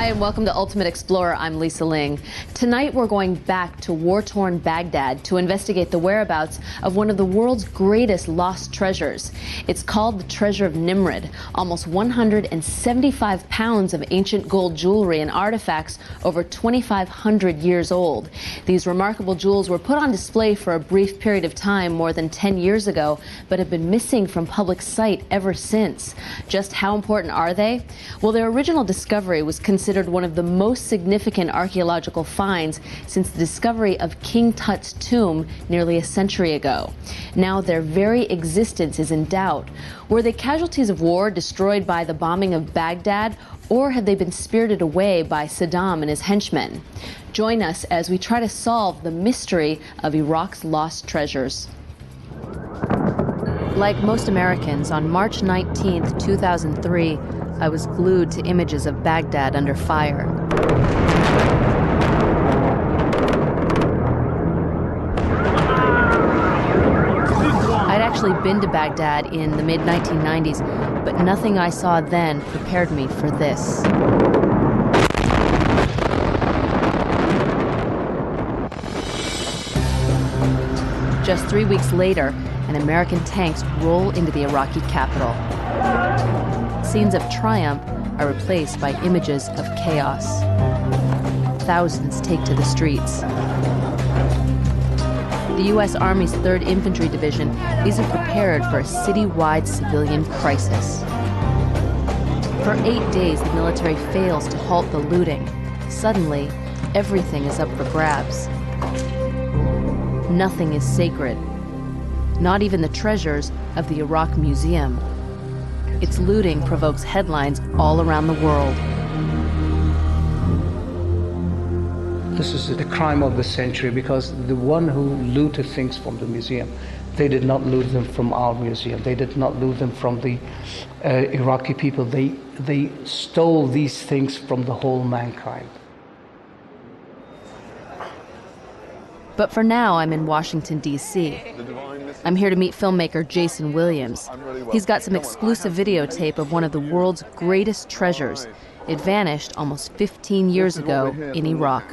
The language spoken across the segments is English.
Hi and welcome to Ultimate Explorer. I'm Lisa Ling. Tonight we're going back to war-torn Baghdad to investigate the whereabouts of one of the world's greatest lost treasures. It's called the Treasure of Nimrud, almost 175 pounds of ancient gold jewelry and artifacts over 2,500 years old. These remarkable jewels were put on display for a brief period of time more than 10 years ago, but have been missing from public sight ever since. Just how important are they? Well, their original discovery was considered one of the most significant archaeological finds since the discovery of King Tut's tomb nearly a century ago. Now their very existence is in doubt. Were they casualties of war destroyed by the bombing of Baghdad, or have they been spirited away by Saddam and his henchmen? Join us as we try to solve the mystery of Iraq's lost treasures. Like most Americans, on March 19, 2003, I was glued to images of Baghdad under fire. I'd actually been to Baghdad in the mid-1990s, but nothing I saw then prepared me for this. Just 3 weeks later, and American tanks roll into the Iraqi capital. Scenes of triumph are replaced by images of chaos. Thousands take to the streets. The U.S. Army's 3rd Infantry Division isn't prepared for a citywide civilian crisis. For 8 days, the military fails to halt the looting. Suddenly, everything is up for grabs. Nothing is sacred. Not even the treasures of the Iraq Museum. Its looting provokes headlines all around the world. This is the crime of the century, because the one who looted things from the museum, they did not loot them from our museum. They did not loot them from the Iraqi people. They stole these things from the whole mankind. But for now, I'm in Washington, D.C. I'm here to meet filmmaker Jason Williams. He's got some exclusive videotape of one of the world's greatest treasures. It vanished almost 15 years ago in Iraq.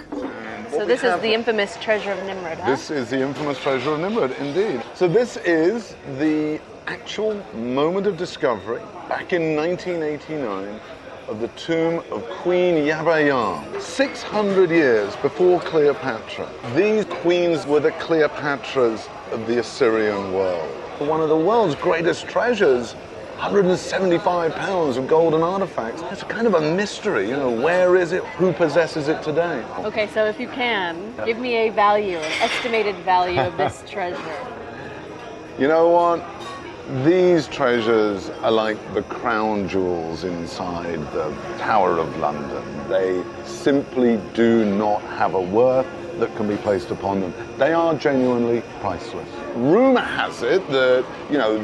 So this is the infamous Treasure of Nimrud, huh? This is the infamous Treasure of Nimrud, indeed. So this is the actual moment of discovery back in 1989 of the tomb of Queen Yabayam, 600 years before Cleopatra. These queens were the Cleopatras of the Assyrian world. One of the world's greatest treasures, 175 pounds of golden artifacts. It's kind of a mystery, where is it, who possesses it today? Okay, so if you can, give me a value, an estimated value of this treasure. You know what? These treasures are like the crown jewels inside the Tower of London. They simply do not have a worth that can be placed upon them. They are genuinely priceless. Rumor has it that,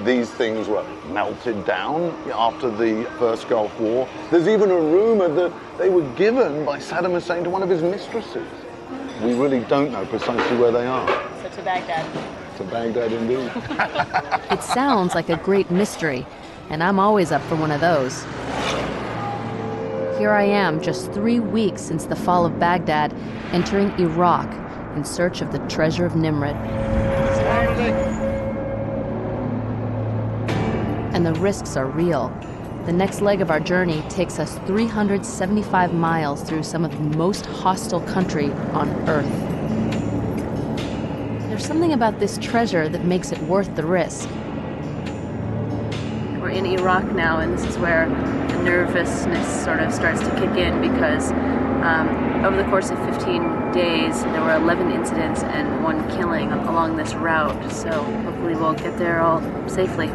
these things were melted down after the First Gulf War. There's even a rumor that they were given by Saddam Hussein to one of his mistresses. We really don't know precisely where they are. So to Baghdad. To Baghdad, indeed. It sounds like a great mystery, and I'm always up for one of those. Here I am, just 3 weeks since the fall of Baghdad, entering Iraq in search of the Treasure of Nimrud. And the risks are real. The next leg of our journey takes us 375 miles through some of the most hostile country on Earth. There's something about this treasure that makes it worth the risk. We're in Iraq now, and this is where the nervousness sort of starts to kick in, because over the course of 15 days, there were 11 incidents and 1 killing along this route, so hopefully we'll get there all safely.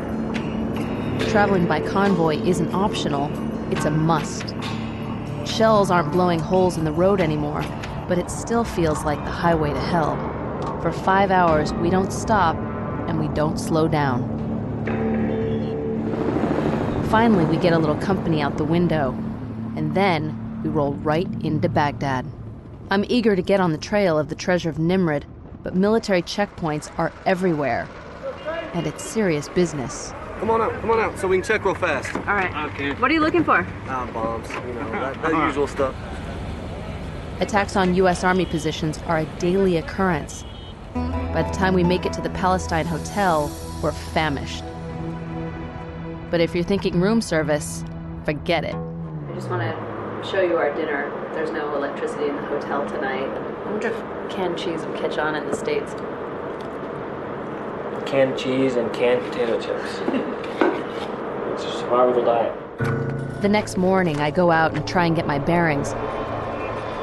Traveling by convoy isn't optional, it's a must. Shells aren't blowing holes in the road anymore, but it still feels like the highway to hell. For 5 hours, we don't stop, and we don't slow down. Finally, we get a little company out the window, and then we roll right into Baghdad. I'm eager to get on the trail of the Treasure of Nimrud, but military checkpoints are everywhere, and it's serious business. Come on out, so we can check real fast. All right. Okay. What are you looking for? Bombs, that usual stuff. Attacks on U.S. Army positions are a daily occurrence. By the time we make it to the Palestine Hotel, we're famished. But if you're thinking room service, forget it. I just want to show you our dinner. There's no electricity in the hotel tonight. I wonder if canned cheese would catch on in the States. Canned cheese and canned potato chips. It's a survival diet. The next morning, I go out and try and get my bearings.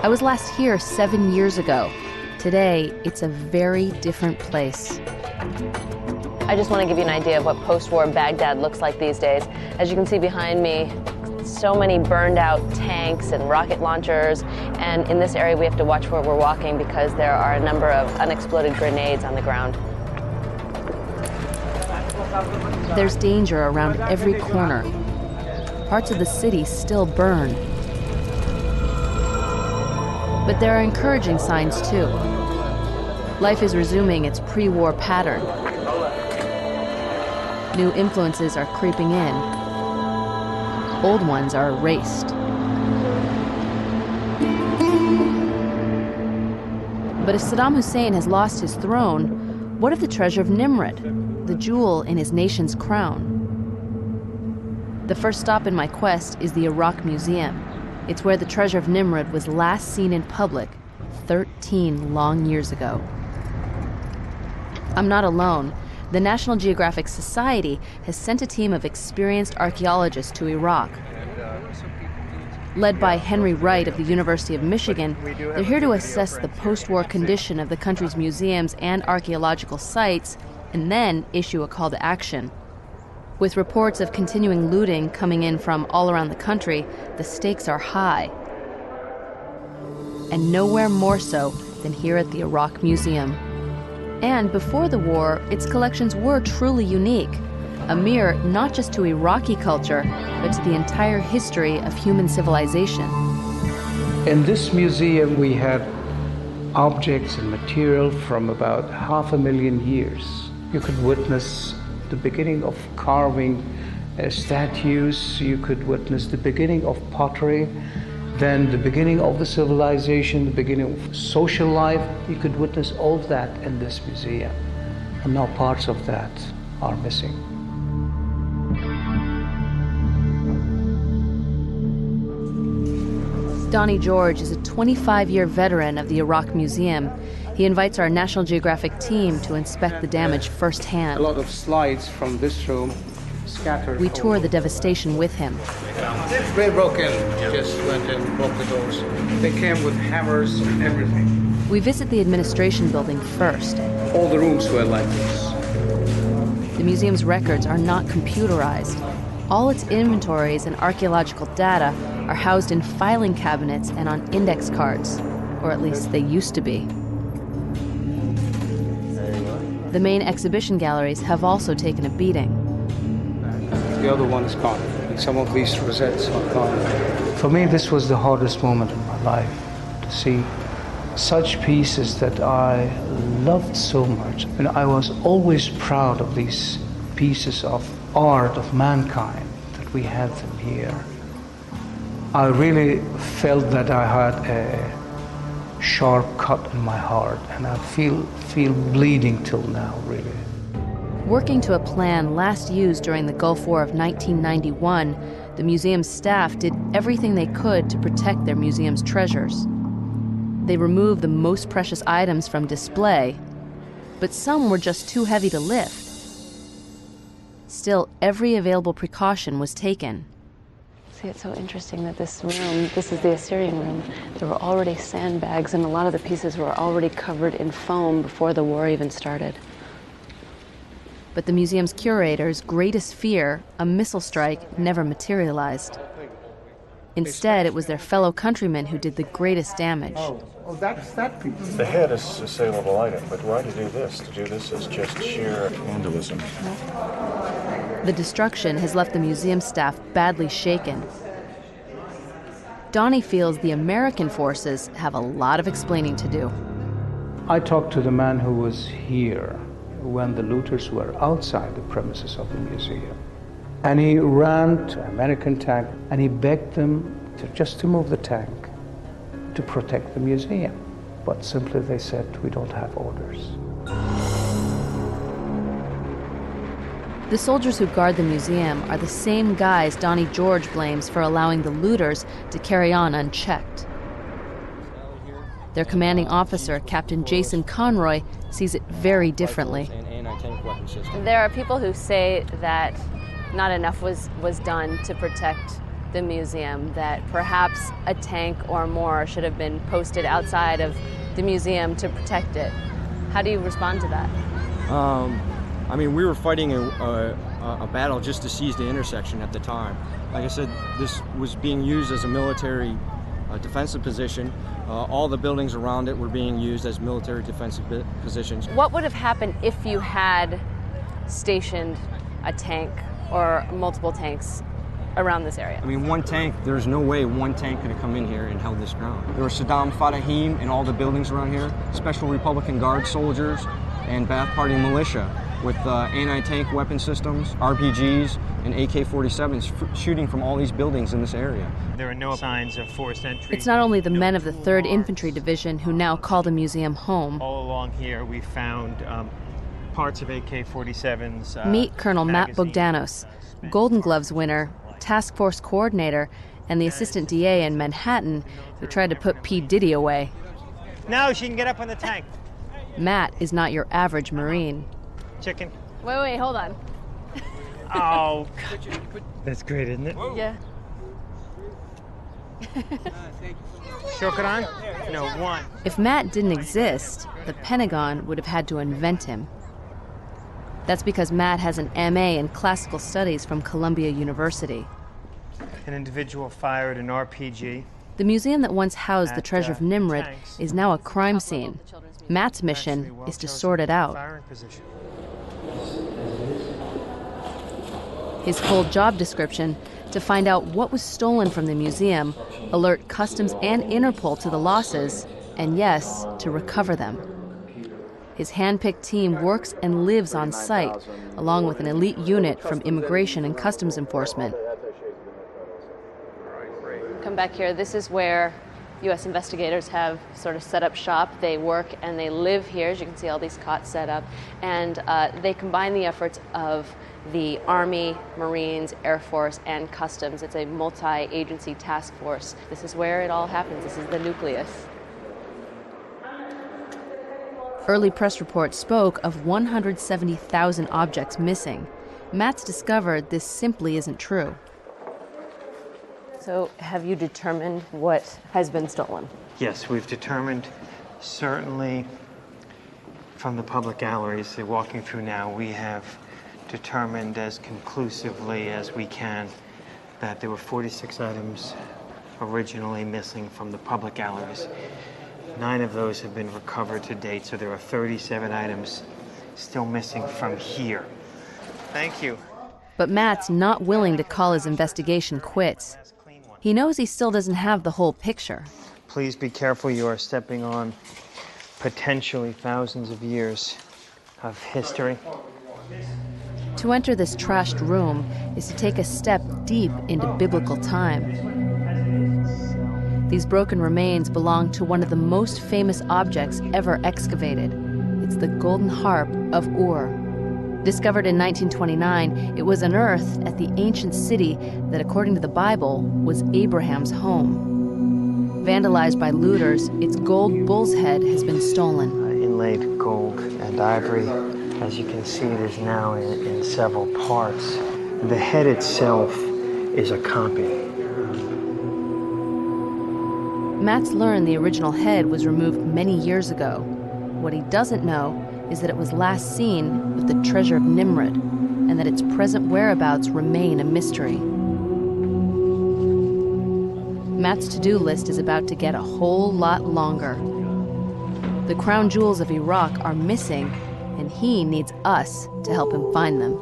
I was last here 7 years ago. Today, it's a very different place. I just want to give you an idea of what post-war Baghdad looks like these days. As you can see behind me, so many burned out tanks and rocket launchers. And in this area, we have to watch where we're walking because there are a number of unexploded grenades on the ground. There's danger around every corner. Parts of the city still burn. But there are encouraging signs too. Life is resuming its pre-war pattern. New influences are creeping in. Old ones are erased. But if Saddam Hussein has lost his throne, what of the treasure of Nimrud, the jewel in his nation's crown? The first stop in my quest is the Iraq Museum. It's where the treasure of Nimrud was last seen in public 13 long years ago. I'm not alone. The National Geographic Society has sent a team of experienced archaeologists to Iraq. Led by Henry Wright of the University of Michigan, they're here to assess the post-war condition of the country's museums and archaeological sites, and then issue a call to action. With reports of continuing looting coming in from all around the country, the stakes are high. And nowhere more so than here at the Iraq Museum. And before the war, its collections were truly unique, a mirror not just to Iraqi culture, but to the entire history of human civilization. In this museum, we had objects and material from about 500,000 years. You could witness the beginning of carving statues, you could witness the beginning of pottery, then the beginning of the civilization, the beginning of social life. You could witness all of that in this museum. And now parts of that are missing. Donnie George is a 25-year veteran of the Iraq Museum. He invites our National Geographic team to inspect the damage firsthand. A lot of slides from this room scattered. We tour the devastation with him. They broke in, just went and broke the doors. They came with hammers and everything. We visit the administration building first. All the rooms were like this. The museum's records are not computerized. All its inventories and archaeological data are housed in filing cabinets and on index cards, or at least they used to be. The main exhibition galleries have also taken a beating. The other one is gone, and some of these rosettes are gone. For me, this was the hardest moment in my life, to see such pieces that I loved so much. And I was always proud of these pieces of art of mankind, that we had them here. I really felt that I had a sharp cut in my heart, and I feel bleeding till now, really. Working to a plan last used during the Gulf War of 1991, the museum's staff did everything they could to protect their museum's treasures. They removed the most precious items from display, but some were just too heavy to lift. Still, every available precaution was taken. See, it's so interesting that this room, this is the Assyrian room, there were already sandbags and a lot of the pieces were already covered in foam before the war even started. But the museum's curator's greatest fear, a missile strike, never materialized. Instead, it was their fellow countrymen who did the greatest damage. Oh, that's that piece. The head is a saleable item, but why to do this? To do this is just sheer vandalism. The destruction has left the museum staff badly shaken. Donnie feels the American forces have a lot of explaining to do. I talked to the man who was here when the looters were outside the premises of the museum. And he ran to an American tank and he begged them just to move the tank. to protect the museum. But simply they said, we don't have orders. The soldiers who guard the museum are the same guys Donnie George blames for allowing the looters to carry on unchecked. Their commanding officer, Captain Jason Conroy, sees it very differently. There are people who say that not enough was done to protect the museum, that perhaps a tank or more should have been posted outside of the museum to protect it. How do you respond to that? I mean, we were fighting a battle just to seize the intersection at the time. Like I said, this was being used as a military defensive position. All the buildings around it were being used as military defensive positions. What would have happened if you had stationed a tank or multiple tanks around this area? I mean, one tank, there's no way one tank could have come in here and held this ground. There were Saddam Fatahim in all the buildings around here, Special Republican Guard soldiers, and Ba'ath Party militia with anti-tank weapon systems, RPGs, and AK-47s shooting from all these buildings in this area. There are no signs of forced entry. It's not only the men of the 3rd Infantry Division who now call the museum home. All along here we found parts of AK-47s. Meet Colonel Matt Bogdanos, Golden Gloves winner, task force coordinator, and the assistant DA in Manhattan who tried to put P. Diddy away. Now she can get up on the tank. Matt is not your average Marine. Chicken. Wait, hold on. Oh, that's great, isn't it? Yeah. Shokran? No, one. If Matt didn't exist, the Pentagon would have had to invent him. That's because Matt has an MA in classical studies from Columbia University. An individual fired an RPG. The museum that once housed the treasure of Nimrud is now a crime scene. Matt's mission is to sort it out. His full job description: to find out what was stolen from the museum, alert Customs and Interpol to the losses, and yes, to recover them. His hand-picked team works and lives on site, along with an elite unit from Immigration and Customs Enforcement. Come back here. This is where U.S. investigators have sort of set up shop. They work and they live here. As you can see, all these cots set up. And they combine the efforts of the Army, Marines, Air Force, and Customs. It's a multi-agency task force. This is where it all happens. This is the nucleus. Early press reports spoke of 170,000 objects missing. Matt's discovered this simply isn't true. So have you determined what has been stolen? Yes, we've determined, certainly from the public galleries they're walking through now, we have determined as conclusively as we can that there were 46 items originally missing from the public galleries. 9 of those have been recovered to date, so there are 37 items still missing from here. Thank you. But Matt's not willing to call his investigation quits. He knows he still doesn't have the whole picture. Please be careful. You are stepping on potentially thousands of years of history. To enter this trashed room is to take a step deep into biblical time. These broken remains belong to one of the most famous objects ever excavated. It's the golden harp of Ur. Discovered in 1929, it was unearthed at the ancient city that, according to the Bible, was Abraham's home. Vandalized by looters, its gold bull's head has been stolen. Inlaid gold and ivory. As you can see, it is now in several parts. The head itself is a copy. Matt's learned the original head was removed many years ago. What he doesn't know is that it was last seen with the treasure of Nimrud, and that its present whereabouts remain a mystery. Matt's to-do list is about to get a whole lot longer. The crown jewels of Iraq are missing, and he needs us to help him find them.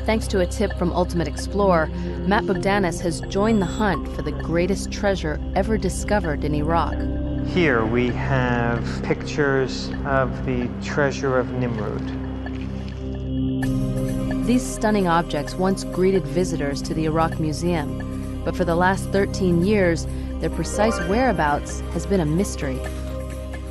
Thanks to a tip from Ultimate Explorer, Matt Bogdanos has joined the hunt for the greatest treasure ever discovered in Iraq. Here we have pictures of the treasure of Nimrud. These stunning objects once greeted visitors to the Iraq Museum, But for the last 13 years, their precise whereabouts has been a mystery.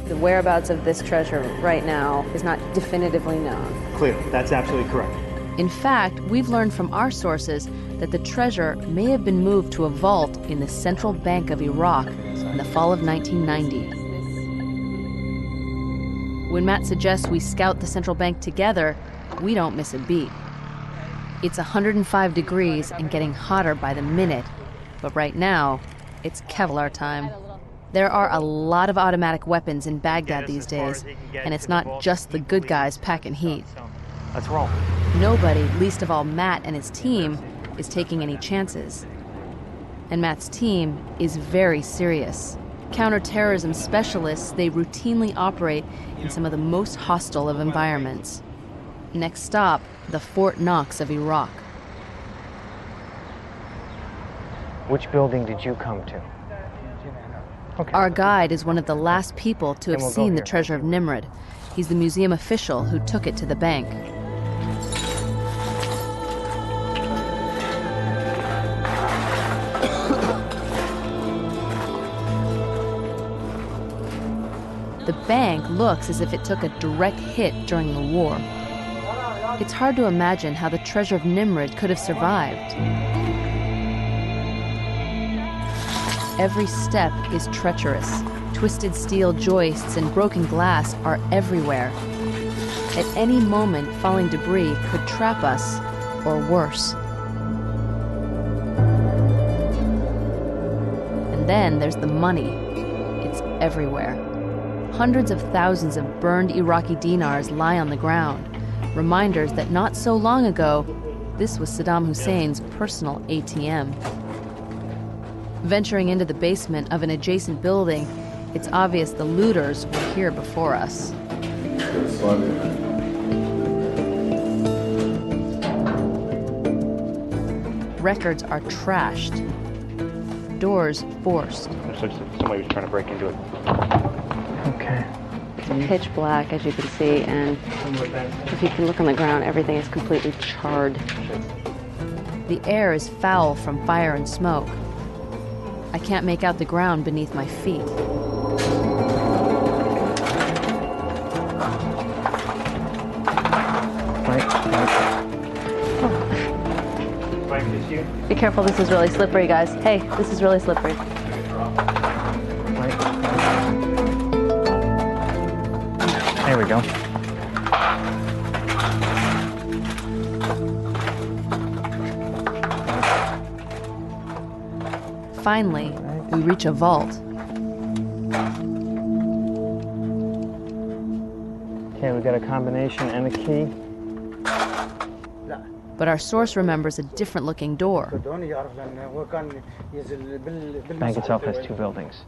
The whereabouts of this treasure right now is not definitively known. Clear, that's absolutely correct. In fact, we've learned from our sources that the treasure may have been moved to a vault in the central bank of Iraq in the fall of 1990. When Matt suggests we scout the central bank together, we don't miss a beat. It's 105 degrees and getting hotter by the minute, but right now, it's Kevlar time. There are a lot of automatic weapons in Baghdad these days, and it's not just the good guys packing heat. Let's roll. Nobody, least of all Matt and his team, is taking any chances. And Matt's team is very serious. Counterterrorism specialists, they routinely operate in some of the most hostile of environments. Next stop, the Fort Knox of Iraq. Which building did you come to? Okay. Our guide is one of the last people to have seen the treasure of Nimrud. He's the museum official who took it to the bank. The bank looks as if it took a direct hit during the war. It's hard to imagine how the treasure of Nimrud could have survived. Every step is treacherous. Twisted steel joists and broken glass are everywhere. At any moment, falling debris could trap us, or worse. And then there's the money. It's everywhere. Hundreds of thousands of burned Iraqi dinars lie on the ground, reminders that not so long ago, this was Saddam Hussein's personal ATM. Venturing into the basement of an adjacent building, it's obvious the looters were here before us. Records are trashed, doors forced. Somebody was trying to break into it. Okay. It's pitch black, as you can see, and if you can look on the ground, everything is completely charred. The air is foul from fire and smoke. I can't make out the ground beneath my feet. Be careful, this is really slippery, guys. Hey, this is really slippery. There we go. Finally, we reach a vault. Okay, we got a combination and a key. But our source remembers a different-looking door. The bank itself has two buildings.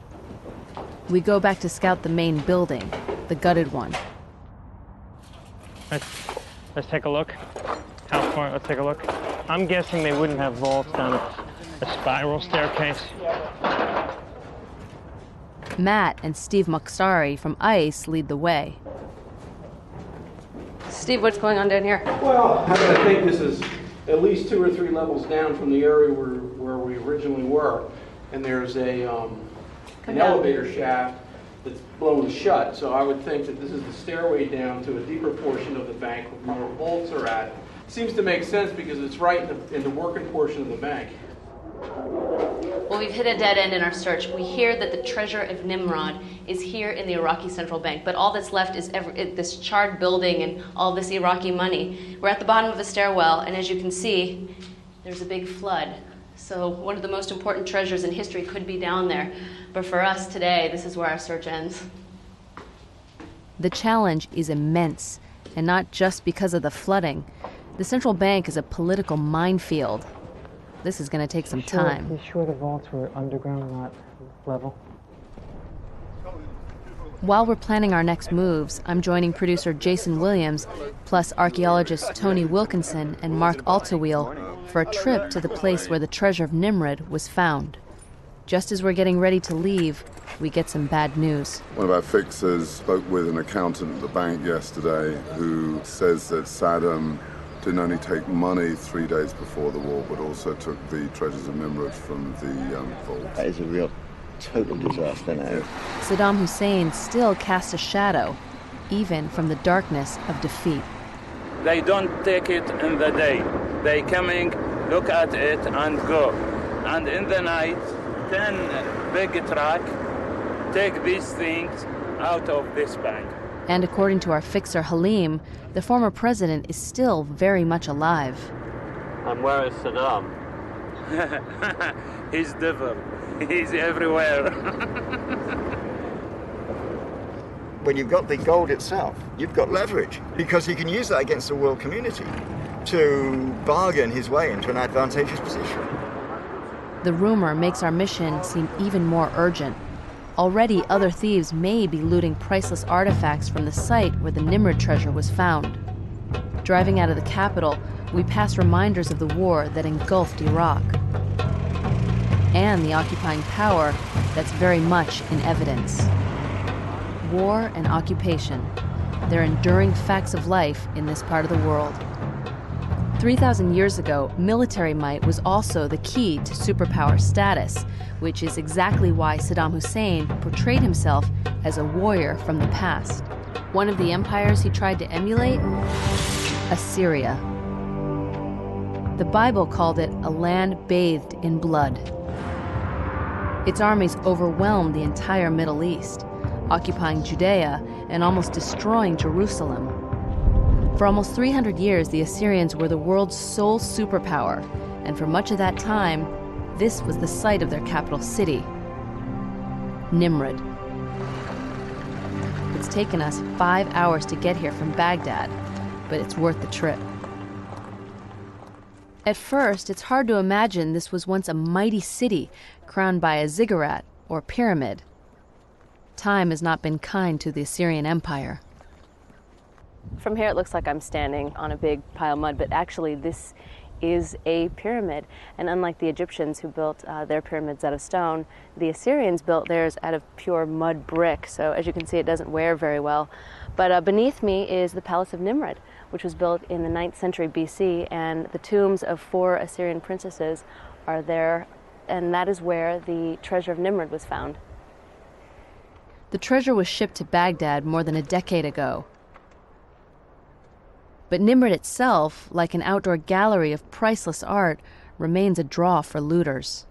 We go back to scout the main building, the gutted one. Let's take a look. How far? Let's take a look. I'm guessing they wouldn't have vaults down a spiral staircase. Matt and Steve Muxari from ICE lead the way. Steve, what's going on down here? Well, I think this is at least 2 or 3 levels down from the area where we originally were. And there's an elevator shaft that's blown shut. So I would think that this is the stairway down to a deeper portion of the bank where vaults are at. Seems to make sense because it's right in the working portion of the bank. Well, we've hit a dead end in our search. We hear that the treasure of Nimrod is here in the Iraqi Central Bank, but all that's left is this charred building and all this Iraqi money. We're at the bottom of a stairwell, and as you can see, there's a big flood. So one of the most important treasures in history could be down there. But for us today, this is where our search ends. The challenge is immense, and not just because of the flooding. The central bank is a political minefield. This is going to take some time. You sure the vaults were underground, not level? While we're planning our next moves, I'm joining producer Jason Williams, plus archaeologists Tony Wilkinson and Mark Altawheel for a trip to the place where the treasure of Nimrud was found. Just as we're getting ready to leave, we get some bad news. One of our fixers spoke with an accountant at the bank yesterday who says that Saddam didn't only take money 3 days before the war, but also took the treasures of Nimrud from the vault. That is a real total disaster now. Saddam Hussein still casts a shadow, even from the darkness of defeat. They don't take it in the day. They coming, look at it and go. And in the night, 10 big truck take these things out of this bank. And according to our fixer Halim, the former president is still very much alive. And where is Saddam? He's devil. He's everywhere. When you've got the gold itself, you've got leverage, because he can use that against the world community to bargain his way into an advantageous position. The rumor makes our mission seem even more urgent. Already, other thieves may be looting priceless artifacts from the site where the Nimrud treasure was found. Driving out of the capital, we pass reminders of the war that engulfed Iraq and the occupying power that's very much in evidence. War and occupation, they're enduring facts of life in this part of the world. 3,000 years ago, military might was also the key to superpower status, which is exactly why Saddam Hussein portrayed himself as a warrior from the past. One of the empires he tried to emulate? Assyria. The Bible called it a land bathed in blood. Its armies overwhelmed the entire Middle East, occupying Judea and almost destroying Jerusalem. For almost 300 years, the Assyrians were the world's sole superpower, and for much of that time, this was the site of their capital city, Nimrud. It's taken us 5 hours to get here from Baghdad, but it's worth the trip. At first, it's hard to imagine this was once a mighty city crowned by a ziggurat or pyramid. Time has not been kind to the Assyrian Empire. From here, it looks like I'm standing on a big pile of mud, but actually this is a pyramid. And unlike the Egyptians who built their pyramids out of stone, the Assyrians built theirs out of pure mud brick. So as you can see, it doesn't wear very well. But beneath me is the Palace of Nimrud, which was built in the 9th century BC, and the tombs of 4 Assyrian princesses are there, and that is where the treasure of Nimrud was found. The treasure was shipped to Baghdad more than a decade ago. But Nimrud itself, like an outdoor gallery of priceless art, remains a draw for looters.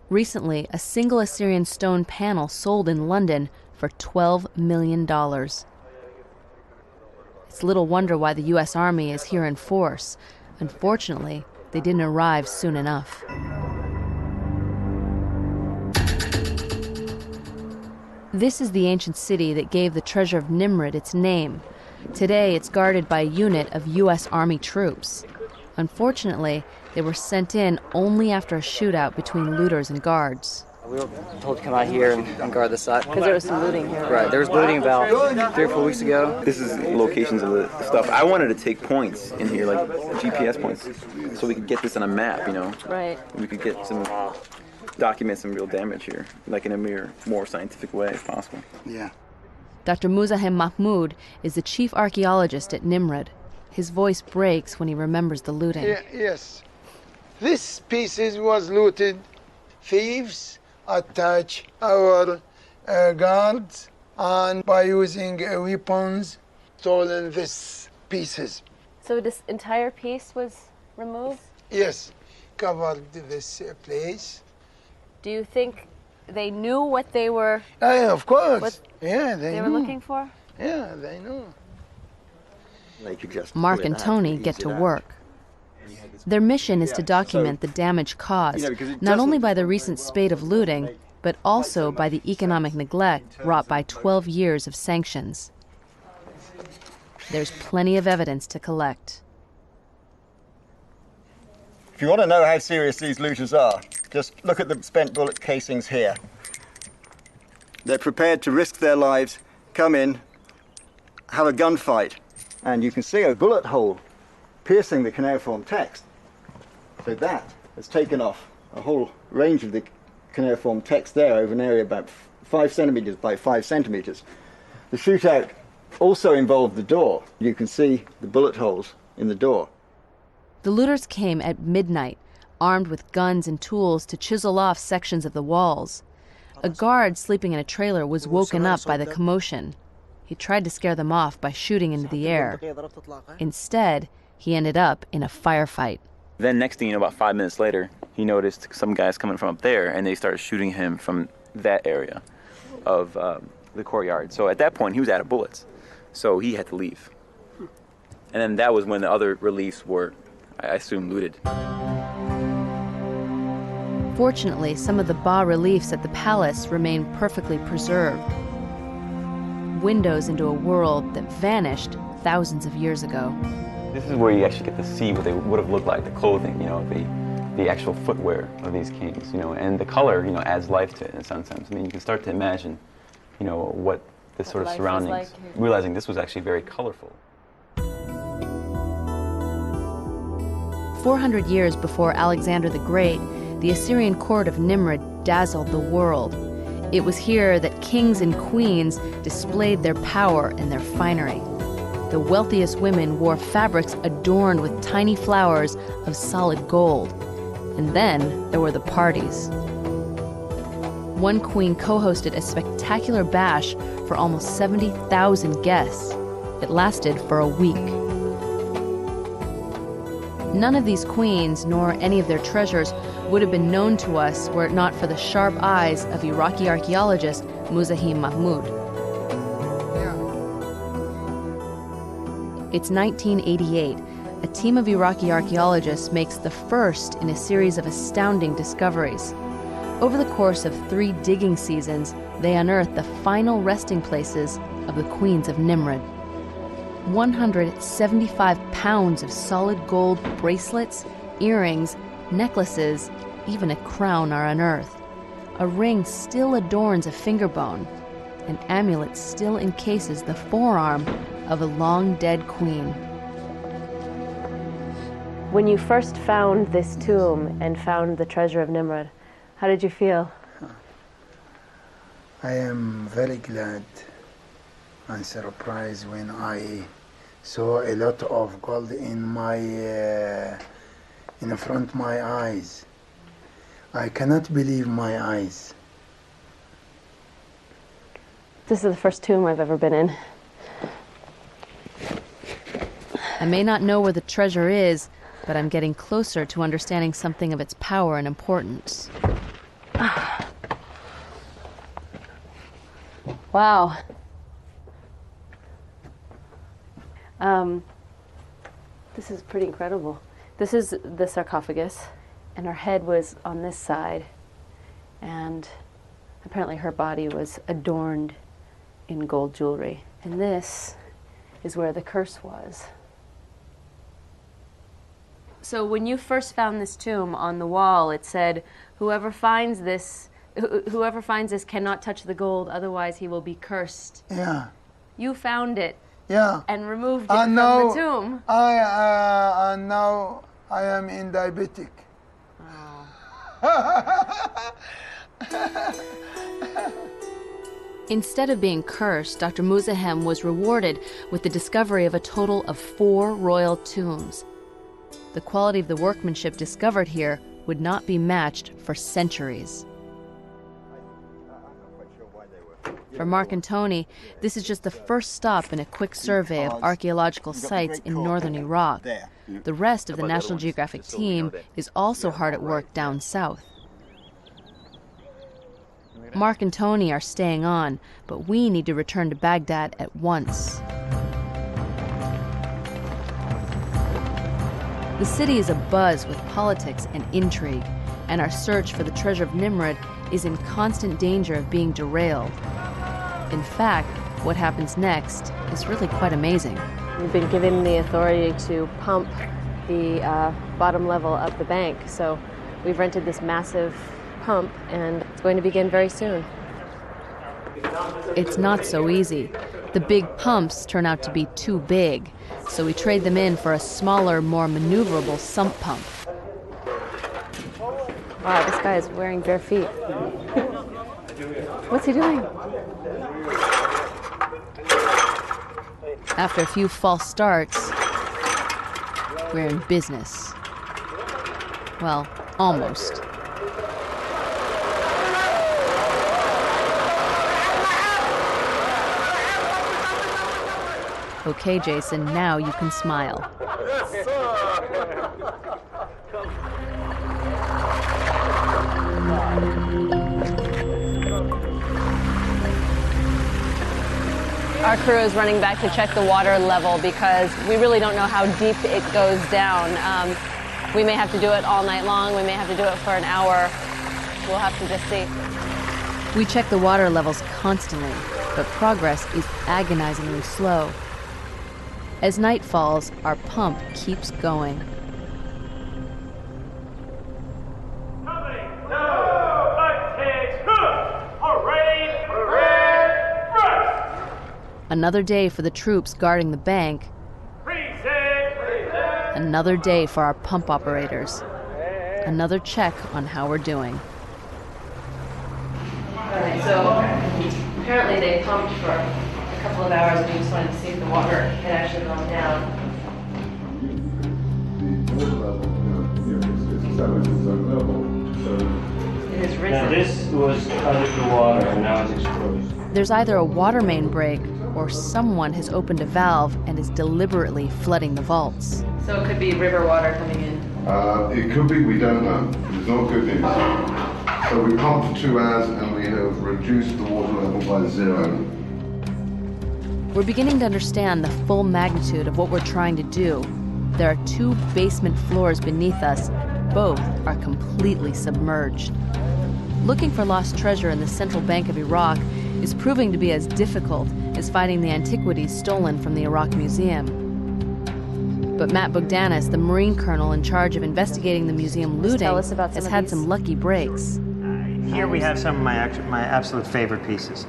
Recently, a single Assyrian stone panel sold in London for $12 million. It's little wonder why the U.S. Army is here in force. Unfortunately, they didn't arrive soon enough. This is the ancient city that gave the treasure of Nimrud its name. Today, it's guarded by a unit of U.S. Army troops. Unfortunately, they were sent in only after a shootout between looters and guards. We were told to come out here and guard the site. Because there was some looting here. Right, there was looting about 3 or 4 weeks ago. This is locations of the stuff. I wanted to take points in here, like GPS points, so we could get this on a map, you know? Right. We could get document some real damage here, like in a more scientific way if possible. Yeah. Dr. Muzahem Mahmoud is the chief archaeologist at Nimrud. His voice breaks when he remembers the looting. Yes. This pieces was looted. Thieves attach our guards, and by using weapons, stolen these pieces. So this entire piece was removed? Yes, covered this place. Do you think they knew what they were? Of course. What they were looking for? Yeah, they knew. Mark and Tony get to work. Their mission is to document the damage caused, not only by the recent spate of looting, but also by the economic neglect wrought by 12 years of sanctions. There's plenty of evidence to collect. If you want to know how serious these looters are, just look at the spent bullet casings here. They're prepared to risk their lives, come in, have a gunfight, and you can see a bullet hole piercing the cuneiform text. So that has taken off a whole range of the cuneiform text there over an area about 5 centimeters by 5 centimeters. The shootout also involved the door. You can see the bullet holes in the door. The looters came at midnight, armed with guns and tools to chisel off sections of the walls. A guard sleeping in a trailer was woken up by the commotion. He tried to scare them off by shooting into the air. Instead, he ended up in a firefight. Then next thing you know, about 5 minutes later, he noticed some guys coming from up there, and they started shooting him from that area of the courtyard. So at that point, he was out of bullets. So he had to leave. And then that was when the other reliefs were, I assume, looted. Fortunately, some of the bas-reliefs at the palace remain perfectly preserved. Windows into a world that vanished thousands of years ago. This is where you actually get to see what they would have looked like, the clothing, you know, the actual footwear of these kings, you know, and the color, you know, adds life to it in some sense. I mean, you can start to imagine, you know, what this sort of surroundings, realizing this was actually very colorful. 400 years before Alexander the Great, the Assyrian court of Nimrud dazzled the world. It was here that kings and queens displayed their power and their finery. The wealthiest women wore fabrics adorned with tiny flowers of solid gold. And then there were the parties. One queen co-hosted a spectacular bash for almost 70,000 guests. It lasted for a week. None of these queens, nor any of their treasures, would have been known to us were it not for the sharp eyes of Iraqi archaeologist Muzahim Mahmoud. It's 1988. A team of Iraqi archaeologists makes the first in a series of astounding discoveries. Over the course of 3 digging seasons, they unearthed the final resting places of the queens of Nimrud. 175 pounds of solid gold bracelets, earrings, necklaces, even a crown are unearthed. A ring still adorns a finger bone. An amulet still encases the forearm of a long-dead queen. When you first found this tomb and found the treasure of Nimrod, how did you feel? I am very glad and surprised when I saw a lot of gold in front of my eyes. I cannot believe my eyes. This is the first tomb I've ever been in. I may not know where the treasure is, but I'm getting closer to understanding something of its power and importance. Wow. This is pretty incredible. This is the sarcophagus, and her head was on this side, and apparently her body was adorned in gold jewelry. And this is where the curse was. So when you first found this tomb on the wall, it said, whoever finds this cannot touch the gold, otherwise he will be cursed. Yeah. You found it. Yeah. And removed it from the tomb. And now I am in diabetic. Oh. Instead of being cursed, Dr. Muzahim was rewarded with the discovery of a total of 4 royal tombs. The quality of the workmanship discovered here would not be matched for centuries. For Mark and Tony, this is just the first stop in a quick survey of archaeological sites in northern Iraq. The rest of the National Geographic team is also hard at work down south. Mark and Tony are staying on, but we need to return to Baghdad at once. The city is abuzz with politics and intrigue, and our search for the treasure of Nimrud is in constant danger of being derailed. In fact, what happens next is really quite amazing. We've been given the authority to pump the bottom level of the bank, so we've rented this massive pump, and it's going to begin very soon. It's not so easy. The big pumps turn out to be too big, so we trade them in for a smaller, more maneuverable sump pump. Wow, this guy is wearing bare feet. What's he doing? After a few false starts, we're in business. Well, almost. Okay, Jason, now you can smile. Our crew is running back to check the water level because we really don't know how deep it goes down. We may have to do it all night long. We may have to do it for an hour. We'll have to just see. We check the water levels constantly, but progress is agonizingly slow. As night falls, our pump keeps going. Another day for the troops guarding the bank. Another day for our pump operators. Another check on how we're doing. Okay, so apparently they pumped for a couple of hours and we just wanted to see if the water had actually gone down. It has risen. Now this was underwater and now it's exposed. There's either a water main break or someone has opened a valve and is deliberately flooding the vaults. So it could be river water coming in. It could be, we don't know. There's no good news. So we pumped for 2 hours and we have reduced the water level by 0. We're beginning to understand the full magnitude of what we're trying to do. There are 2 basement floors beneath us. Both are completely submerged. Looking for lost treasure in the central bank of Iraq is proving to be as difficult as finding the antiquities stolen from the Iraq Museum. But Matt Bogdanis, the Marine colonel in charge of investigating the museum looting, has had some lucky breaks. Here we have some of my absolute favorite pieces.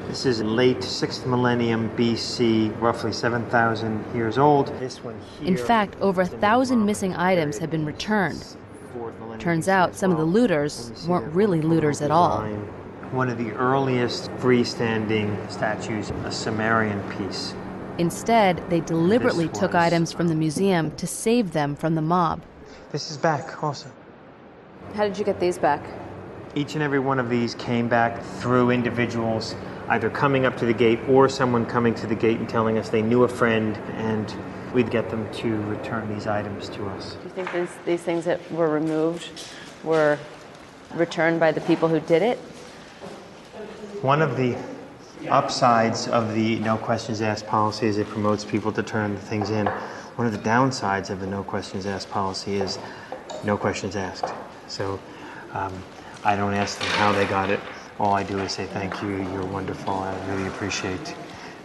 This is late 6th millennium BC, roughly 7,000 years old. This one here. In fact, over 1,000 missing items have been returned. Turns out some of the looters weren't really looters at all. One of the earliest freestanding statues, a Sumerian piece. Instead, they deliberately took items from the museum to save them from the mob. This is back also. How did you get these back? Each and every one of these came back through individuals either coming up to the gate or someone coming to the gate and telling us they knew a friend, and we'd get them to return these items to us. Do you think these things that were removed were returned by the people who did it? One of the upsides of the no questions asked policy is it promotes people to turn the things in. One of the downsides of the no questions asked policy is no questions asked. So I don't ask them how they got it. All I do is say thank you, you're wonderful, I really appreciate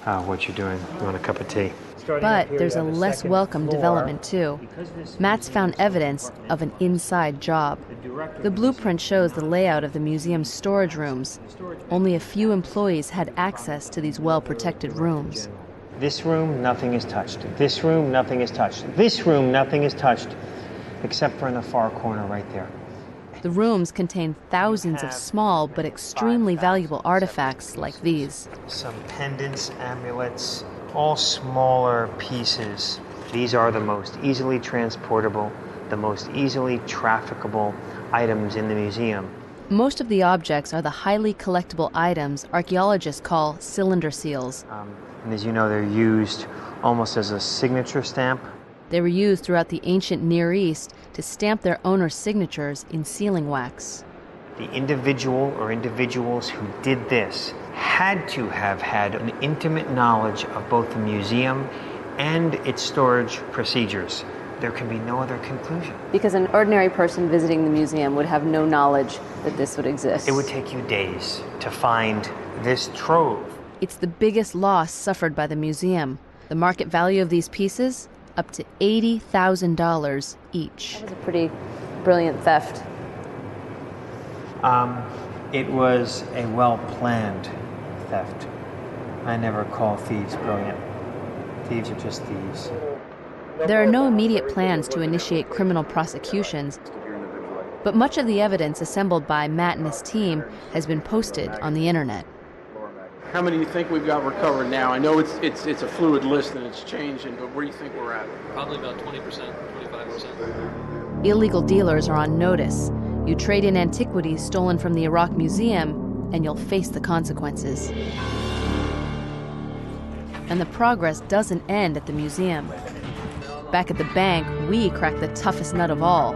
what you're doing. You want a cup of tea? But there's a less welcome development too. Matt's found evidence of an inside job. The blueprint shows the layout of the museum's storage rooms. Only a few employees had access to these well-protected rooms. This room, nothing is touched. This room, nothing is touched. This room, nothing is touched, except for in the far corner right there. The rooms contain thousands of small but extremely valuable artifacts like these. Some pendants, amulets, all smaller pieces. These are the most easily transportable, the most easily trafficable items in the museum. Most of the objects are the highly collectible items archaeologists call cylinder seals. And as you know, they're used almost as a signature stamp. They were used throughout the ancient Near East to stamp their owners' signatures in sealing wax. The individual or individuals who did this had to have had an intimate knowledge of both the museum and its storage procedures. There can be no other conclusion. Because an ordinary person visiting the museum would have no knowledge that this would exist. It would take you days to find this trove. It's the biggest loss suffered by the museum. The market value of these pieces, up to $80,000 each. That was a pretty brilliant theft. It was a well-planned theft. I never call thieves brilliant. Thieves are just thieves. There are no immediate plans to initiate criminal prosecutions, but much of the evidence assembled by Matt and his team has been posted on the internet. How many do you think we've got recovered now? I know it's a fluid list and it's changing, but where do you think we're at? Probably about 20%, 25%. Illegal dealers are on notice. You trade in antiquities stolen from the Iraq Museum, and you'll face the consequences. And the progress doesn't end at the museum. Back at the bank, we crack the toughest nut of all.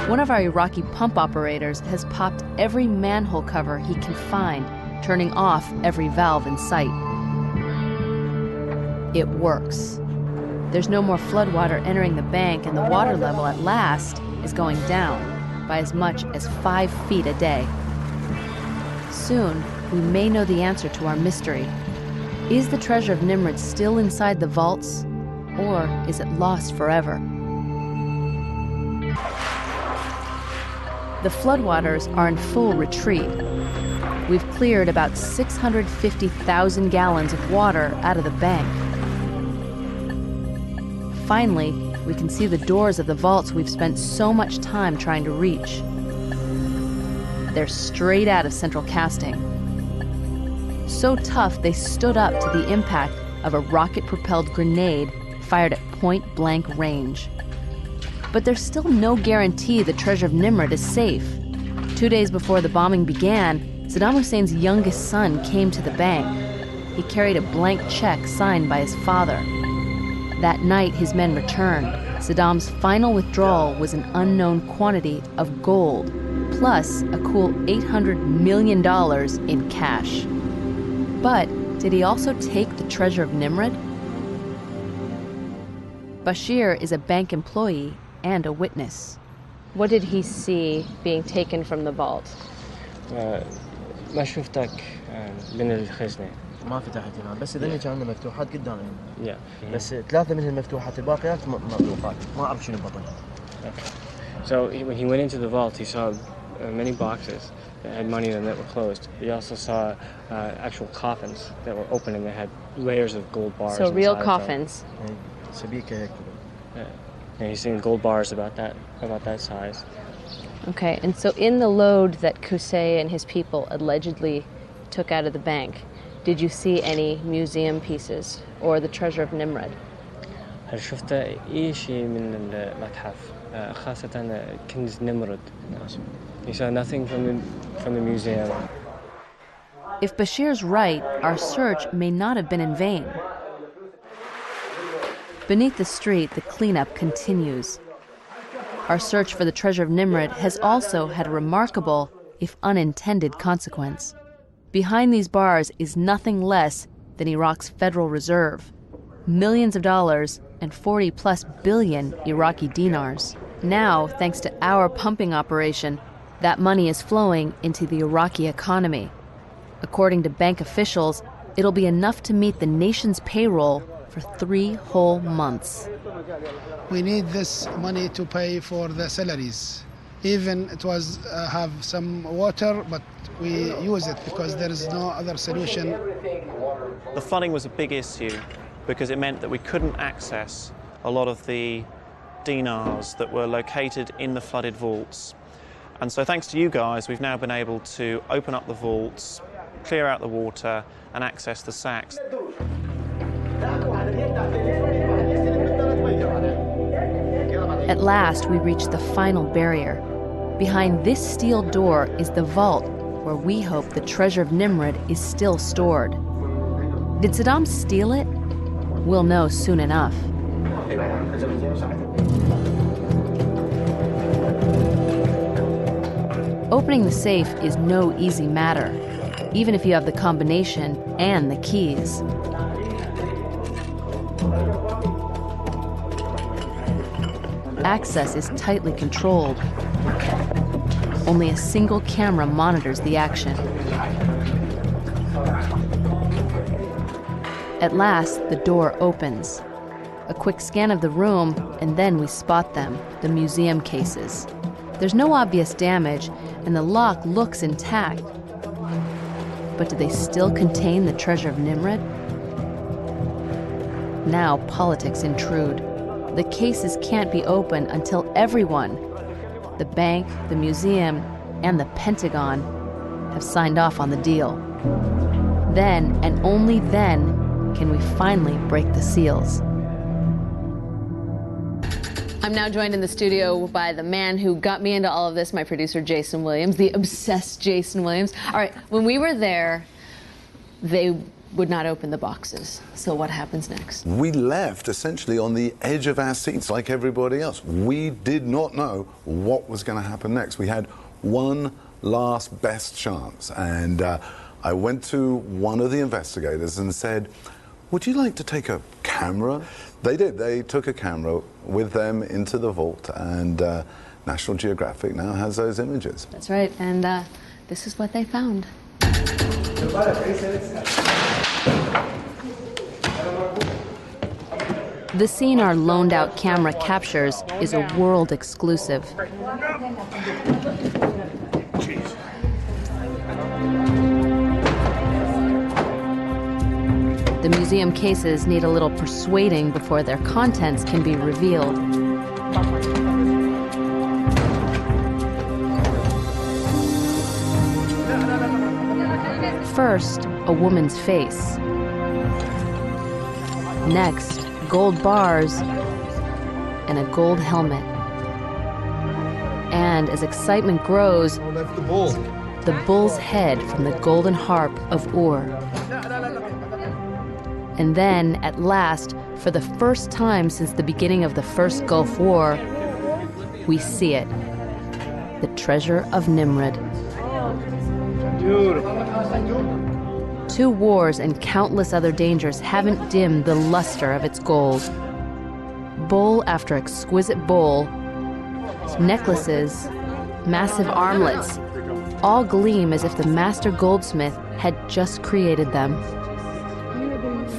One of our Iraqi pump operators has popped every manhole cover he can find, turning off every valve in sight. It works. There's no more floodwater entering the bank, and the water level at last is going down by as much as 5 feet a day. Soon, we may know the answer to our mystery. Is the treasure of Nimrud still inside the vaults, or is it lost forever? The floodwaters are in full retreat. We've cleared about 650,000 gallons of water out of the bank. Finally, we can see the doors of the vaults we've spent so much time trying to reach. They're straight out of central casting. So tough, they stood up to the impact of a rocket-propelled grenade fired at point-blank range. But there's still no guarantee the treasure of Nimrud is safe. 2 days before the bombing began, Saddam Hussein's youngest son came to the bank. He carried a blank check signed by his father. That night, his men returned. Saddam's final withdrawal was an unknown quantity of gold, plus a cool $800 million in cash. But did he also take the treasure of Nimrud? Bashir is a bank employee and a witness. What did he see being taken from the vault? ما شفتك من الخزنة. ما فتحتها بس هذول كانوا مفتوحات قدامي. Yeah. بس 3 منهم مفتوحات الباقيات مغلوقات. ما أعرف شنو بطنها. So when he went into the vault, he saw many boxes that had money in them that were closed. He also saw actual coffins that were open and they had layers of gold bars. So real coffins. Yeah, he's seen gold bars about that size. Okay, and so in the load that Qusay and his people allegedly took out of the bank, did you see any museum pieces or the treasure of Nimrud? هل شفت أي شيء من المتحف خاصة كنز نمرود? He saw nothing from the museum. If Bashir's right, our search may not have been in vain. Beneath the street, the cleanup continues. Our search for the treasure of Nimrud has also had a remarkable, if unintended, consequence. Behind these bars is nothing less than Iraq's Federal Reserve, millions of dollars and 40+ billion Iraqi dinars. Now, thanks to our pumping operation, that money is flowing into the Iraqi economy. According to bank officials, it'll be enough to meet the nation's payroll for 3 whole months. We need this money to pay for the salaries. Even it was have some water, but we use it because there is no other solution. The flooding was a big issue because it meant that we couldn't access a lot of the dinars that were located in the flooded vaults. And so thanks to you guys, we've now been able to open up the vaults, clear out the water, and access the sacks. At last, we reach the final barrier. Behind this steel door is the vault where we hope the treasure of Nimrud is still stored. Did Saddam steal it? We'll know soon enough. Opening the safe is no easy matter, even if you have the combination and the keys. Access is tightly controlled. Only a single camera monitors the action. At last, the door opens. A quick scan of the room, and then we spot them, the museum cases. There's no obvious damage, and the lock looks intact. But do they still contain the treasure of Nimrud? Now politics intrude. The cases can't be opened until everyone, the bank, the museum, and the Pentagon, have signed off on the deal. Then, and only then, can we finally break the seals. I'm now joined in the studio by the man who got me into all of this, my producer, Jason Williams, the obsessed Jason Williams. All right, when we were there, they would not open the boxes. So what happens next? We left essentially on the edge of our seats like everybody else. We did not know what was going to happen next. We had one last best chance. And I went to one of the investigators and said, would you like to take a camera? They did. They took a camera with them into the vault, and National Geographic now has those images. That's right, and this is what they found. The scene our loaned-out camera captures is a world exclusive. The museum cases need a little persuading before their contents can be revealed. First, a woman's face. Next, gold bars and a gold helmet. And as excitement grows, the bull's head from the golden harp of Ur. And then, at last, for the first time since the beginning of the First Gulf War, we see it. The treasure of Nimrud. Two wars and countless other dangers haven't dimmed the luster of its gold. Bowl after exquisite bowl, necklaces, massive armlets, all gleam as if the master goldsmith had just created them.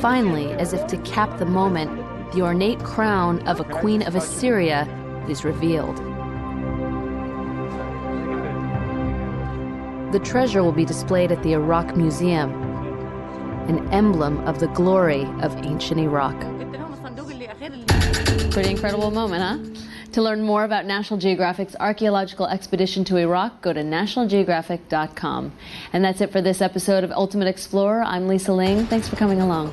Finally, as if to cap the moment, the ornate crown of a queen of Assyria is revealed. The treasure will be displayed at the Iraq Museum, an emblem of the glory of ancient Iraq. Pretty incredible moment, huh? To learn more about National Geographic's archaeological expedition to Iraq, go to nationalgeographic.com. And that's it for this episode of Ultimate Explorer. I'm Lisa Ling. Thanks for coming along.